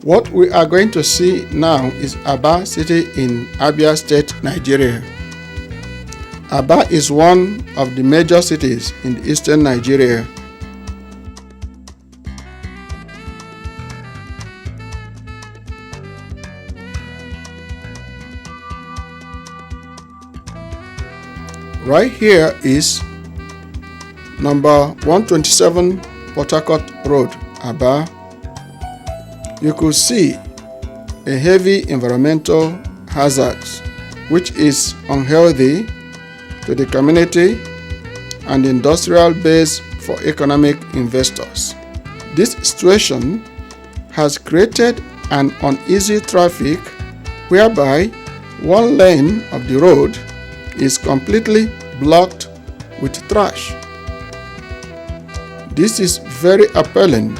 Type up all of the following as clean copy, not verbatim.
What we are going to see now is Aba city in Abia State, Nigeria. Aba is one of the major cities in eastern Nigeria. Right here is number 127 Port Harcourt Road, Aba. You could see a heavy environmental hazard which is unhealthy to the community and industrial base for economic investors. This situation has created an uneasy traffic whereby one lane of the road is completely blocked with trash. This is very appalling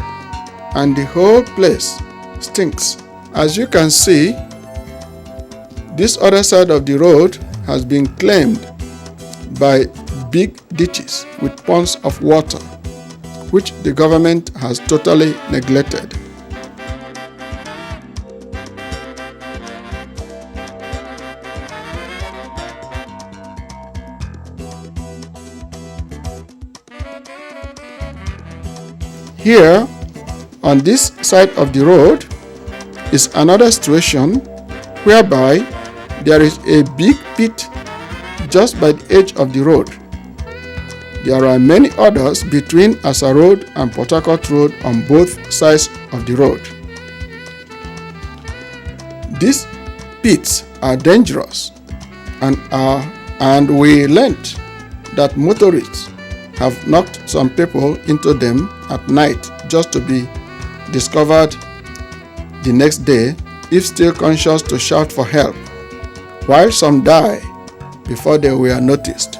and the whole place stinks. As you can see, this other side of the road has been claimed by big ditches with ponds of water, which the government has totally neglected. Here, on this side of the road, is another situation whereby there is a big pit just by the edge of the road. There are many others between Asa Road and Port Harcourt Road on both sides of the road. These pits are dangerous and we learnt that motorists have knocked some people into them at night just to be discovered the next day, if still conscious, to shout for help, while some die before they were noticed.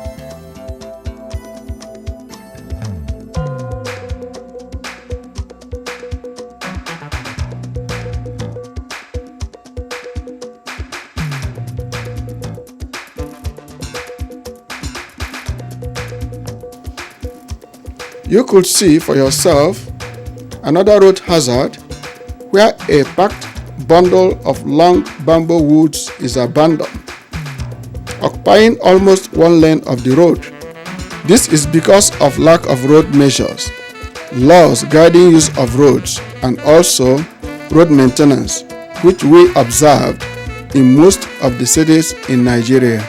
You could see for yourself another road hazard where a packed bundle of long bamboo woods is abandoned, occupying almost one lane of the road. This is because of lack of road measures, laws guiding use of roads, and also road maintenance, which we observed in most of the cities in Nigeria.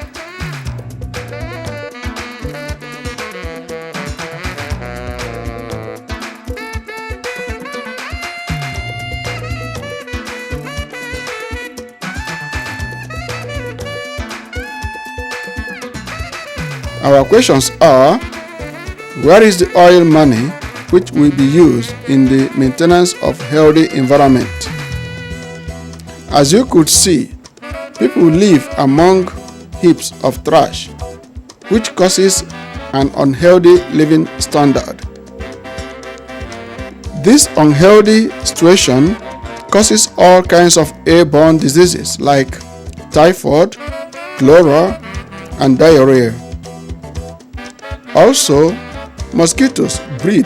Our questions are: where is the oil money which will be used in the maintenance of healthy environment? As you could see, people live among heaps of trash, which causes an unhealthy living standard. This unhealthy situation causes all kinds of airborne diseases like typhoid, cholera, and diarrhea. Also, mosquitoes breed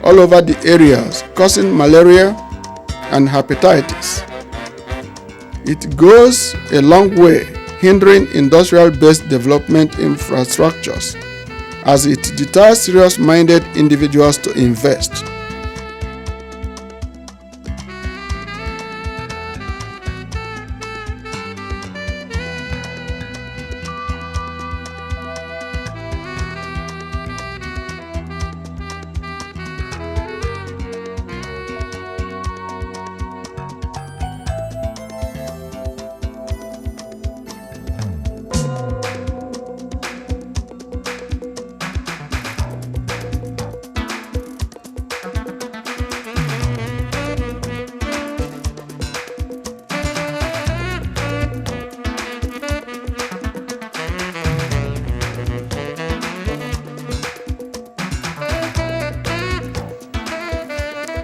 all over the areas, causing malaria and hepatitis. It goes a long way hindering industrial-based development infrastructures, as it deters serious-minded individuals to invest.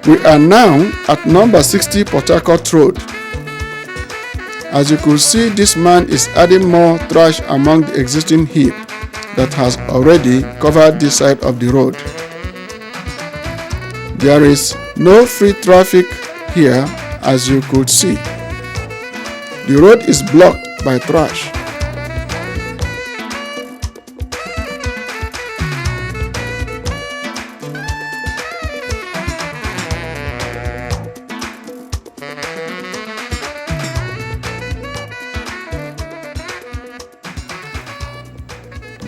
We are now at number 60 Port Harcourt Road. As you could see, this man is adding more trash among the existing heap that has already covered this side of the road. There is no free traffic here as you could see. The road is blocked by trash.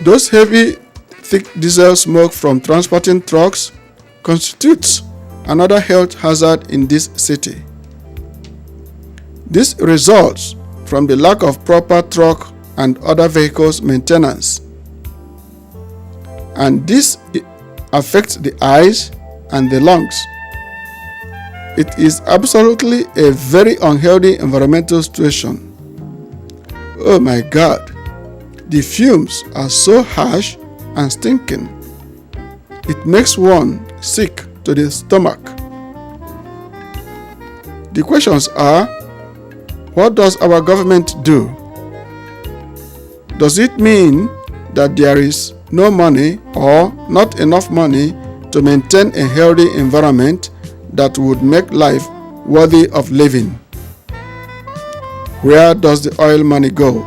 Those heavy, thick diesel smoke from transporting trucks constitutes another health hazard in this city. This results from the lack of proper truck and other vehicles maintenance, and this affects the eyes and the lungs. It is absolutely a very unhealthy environmental situation. Oh my God! The fumes are so harsh and stinking. It makes one sick to the stomach. The questions are, what does our government do? Does it mean that there is no money or not enough money to maintain a healthy environment that would make life worthy of living? Where does the oil money go?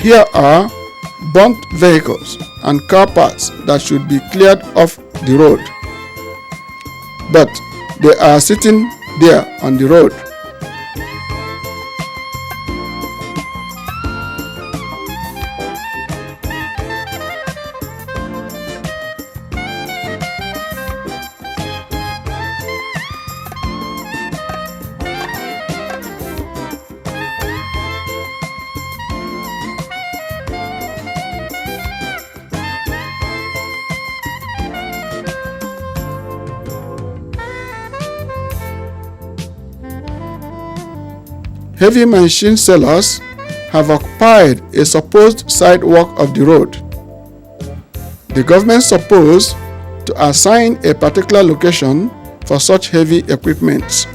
Here are burnt vehicles and car parts that should be cleared off the road, but they are sitting there on the road. Heavy machine sellers have occupied a supposed sidewalk of the road. The government supposed to assign a particular location for such heavy equipment.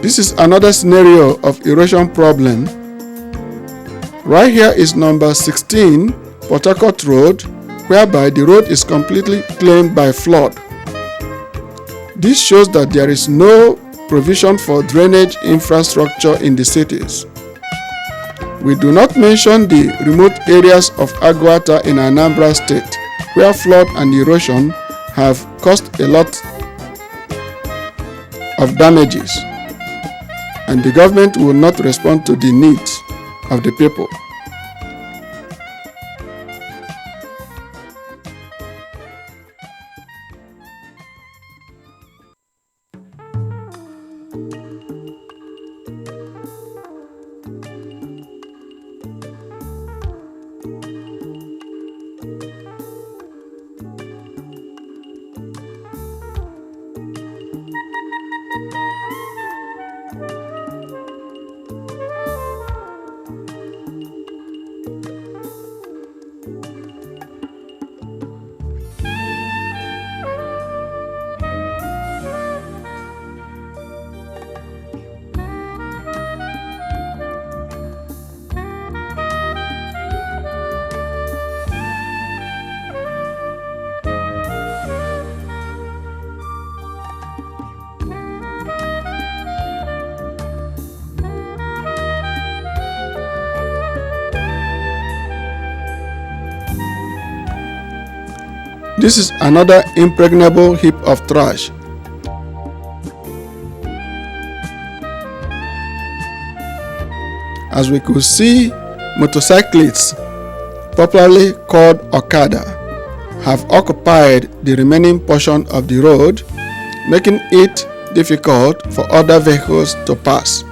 This is another scenario of erosion problem. Right here is number 16 Port Harcourt Road, whereby the road is completely claimed by flood. This shows that there is no provision for drainage infrastructure in the cities. We do not mention the remote areas of Agwata in Anambra State, where flood and erosion have caused a lot of damages, and the government will not respond to the needs of the people. This is another impregnable heap of trash. As we could see, motorcyclists, popularly called Okada, have occupied the remaining portion of the road, making it difficult for other vehicles to pass.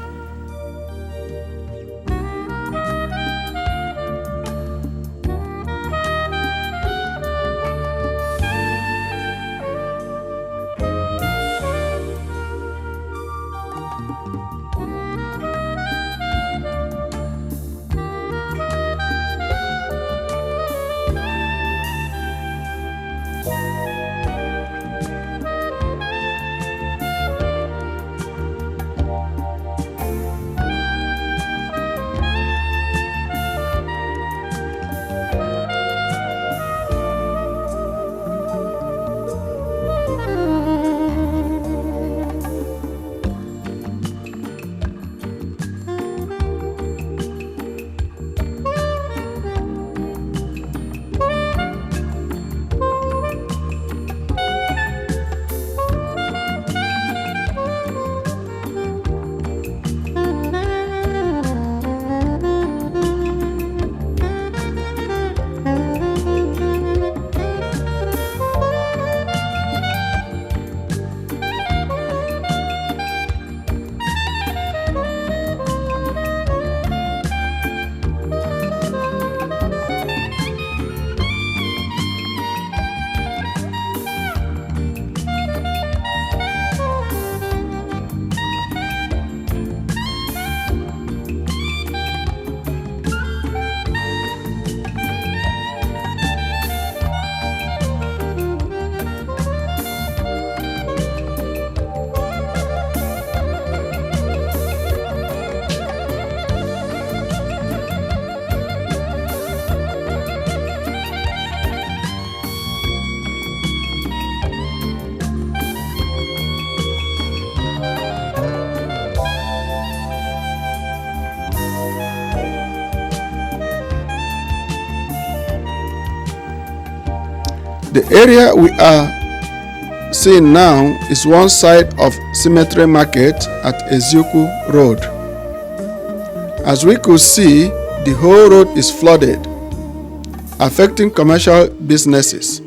The area we are seeing now is one side of Cemetery Market at Eziokwu Road. As we could see, the whole road is flooded, affecting commercial businesses.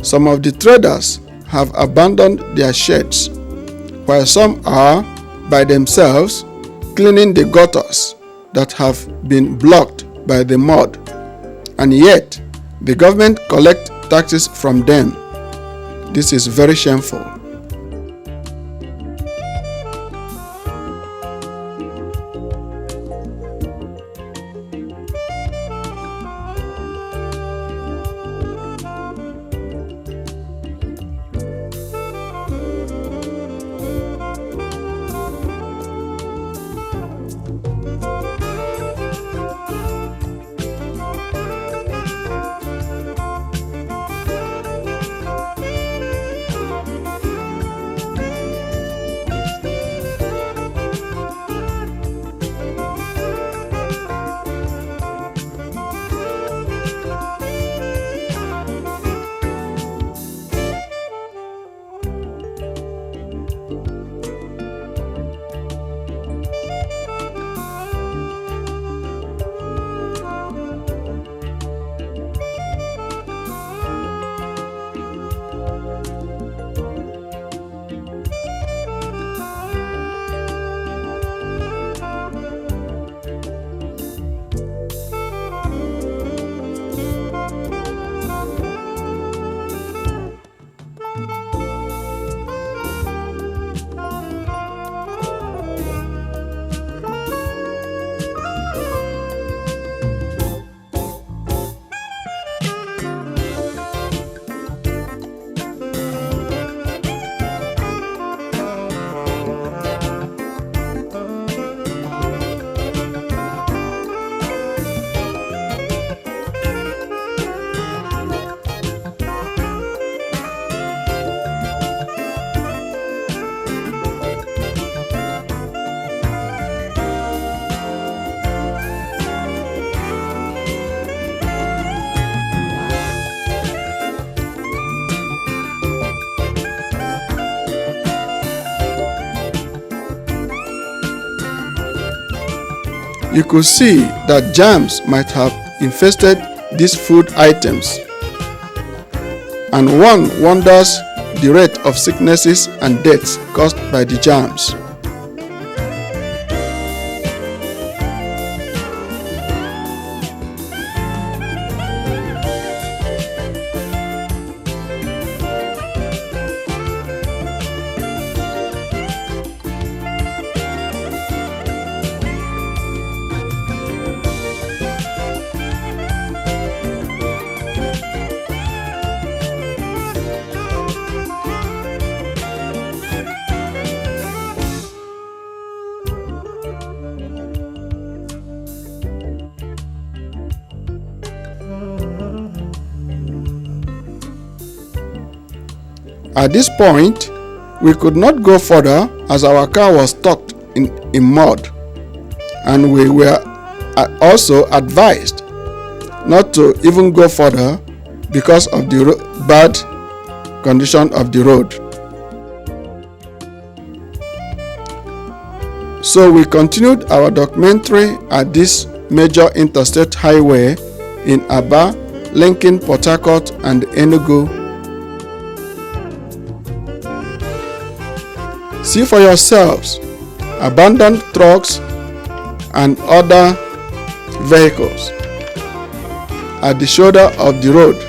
Some of the traders have abandoned their sheds, while some are, by themselves, cleaning the gutters that have been blocked by the mud, and yet the government collects taxes from them. This is very shameful. You could see that germs might have infested these food items, and one wonders the rate of sicknesses and deaths caused by the germs. At this point, we could not go further as our car was stuck in mud, and we were also advised not to even go further because of the bad condition of the road. So we continued our documentary at this major interstate highway in Aba, linking Port Harcourt and Enugu. See for yourselves abandoned trucks and other vehicles at the shoulder of the road.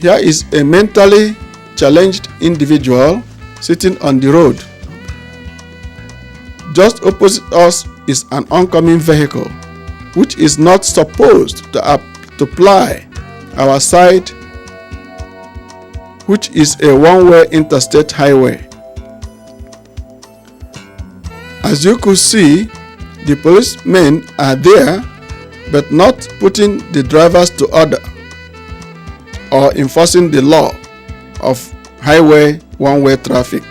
Here is a mentally challenged individual sitting on the road. Just opposite us is an oncoming vehicle, which is not supposed to ply our side, which is a one-way interstate highway. As you could see, the policemen are there, but not putting the drivers to order or enforcing the law of highway one-way traffic.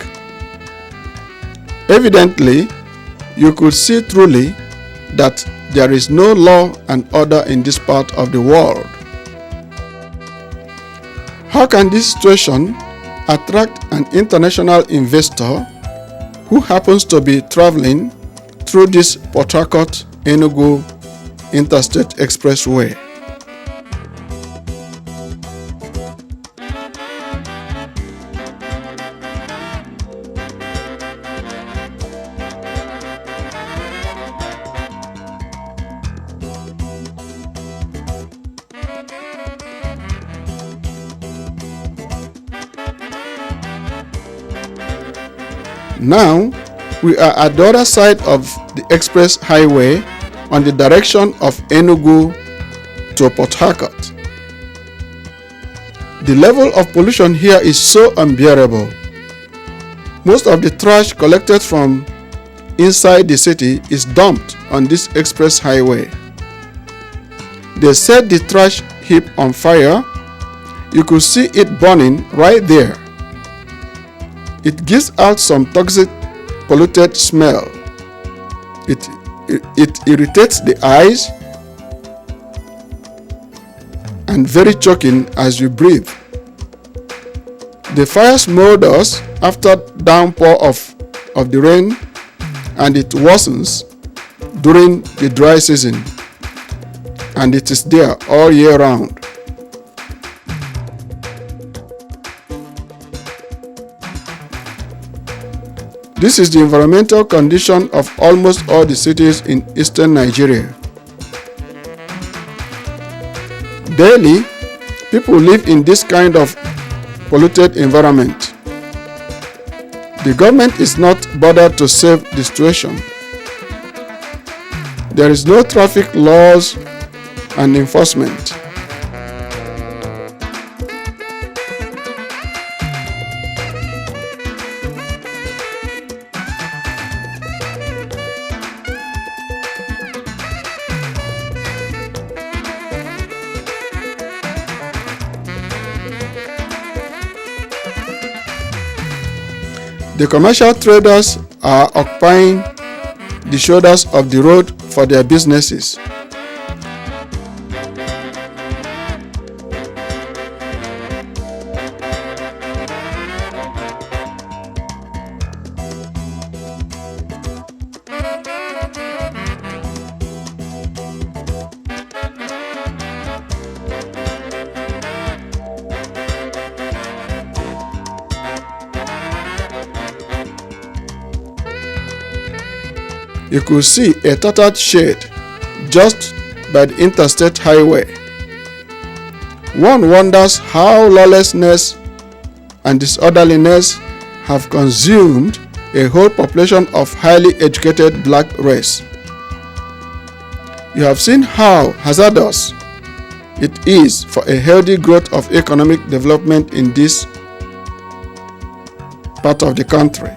Evidently, you could see truly that there is no law and order in this part of the world. How can this situation attract an international investor who happens to be traveling through this Port Harcourt-Enugu Interstate Expressway? Now, we are at the other side of the express highway on the direction of Enugu to Port Harcourt. The level of pollution here is so unbearable. Most of the trash collected from inside the city is dumped on this express highway. They set the trash heap on fire. You could see it burning right there. It gives out some toxic, polluted smell. It irritates the eyes and very choking as you breathe. The fire smolders after downpour of the rain, and it worsens during the dry season, and it is there all year round. This is the environmental condition of almost all the cities in eastern Nigeria. Daily, people live in this kind of polluted environment. The government is not bothered to save the situation. There is no traffic laws and enforcement. The commercial traders are occupying the shoulders of the road for their businesses. You could see a tattered shed just by the interstate highway. One wonders how lawlessness and disorderliness have consumed a whole population of highly educated black race. You have seen how hazardous it is for a healthy growth of economic development in this part of the country.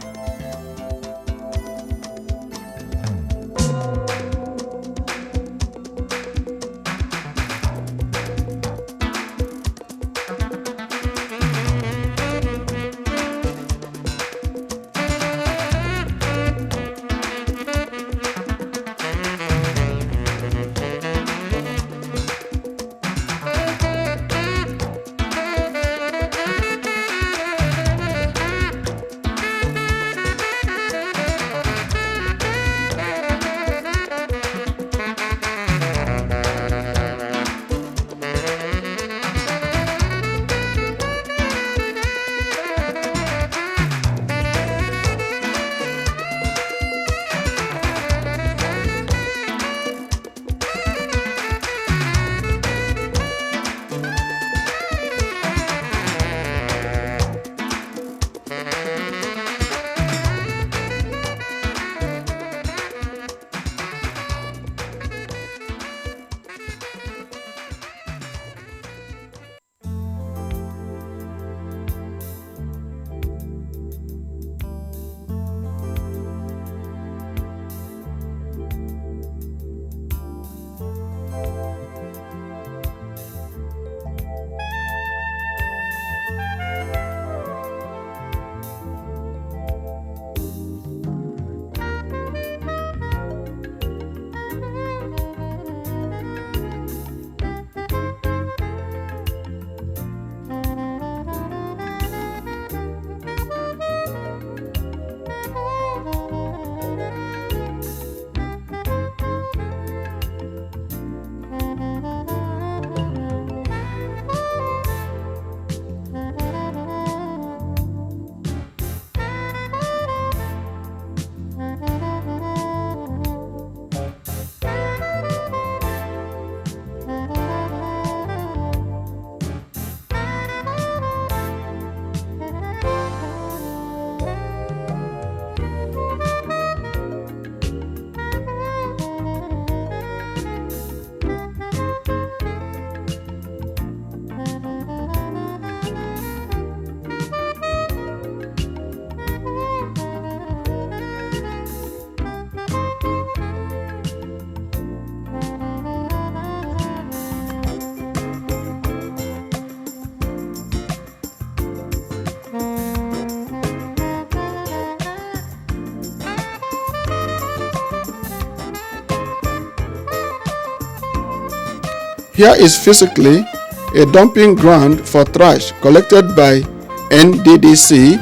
Here is physically a dumping ground for trash collected by NDDC,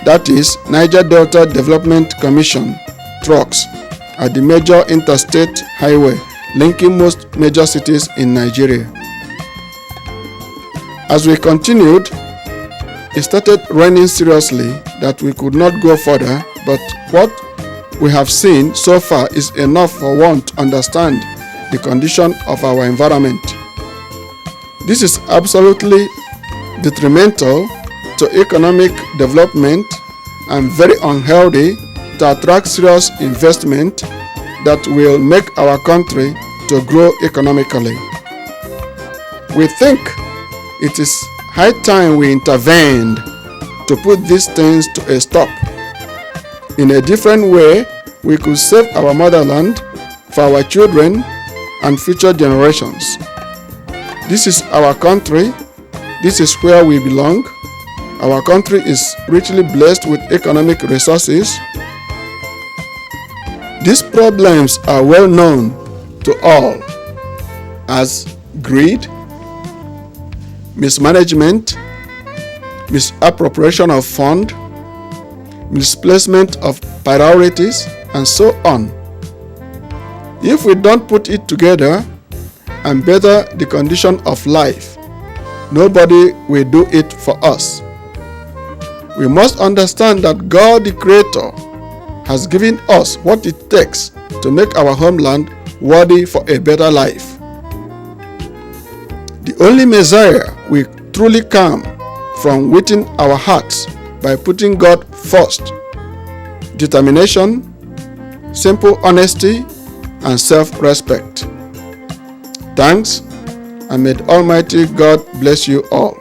that is Niger Delta Development Commission, trucks at the major interstate highway linking most major cities in Nigeria. As we continued, it started raining seriously that we could not go further, but what we have seen so far is enough for one to understand the condition of our environment. This is absolutely detrimental to economic development and very unhealthy to attract serious investment that will make our country to grow economically. We think it is high time we intervened to put these things to a stop. In a different way, we could save our motherland for our children and future generations. This is our country. This is where we belong. Our country is richly blessed with economic resources. These problems are well known to all as greed, mismanagement, misappropriation of fund, misplacement of priorities, and so on. If we don't put it together and better the condition of life, nobody will do it for us. We must understand that God the Creator has given us what it takes to make our homeland worthy for a better life. The only Messiah will truly come from within our hearts by putting God first. Determination, simple honesty, and self-respect. Thanks, and may Almighty God bless you all.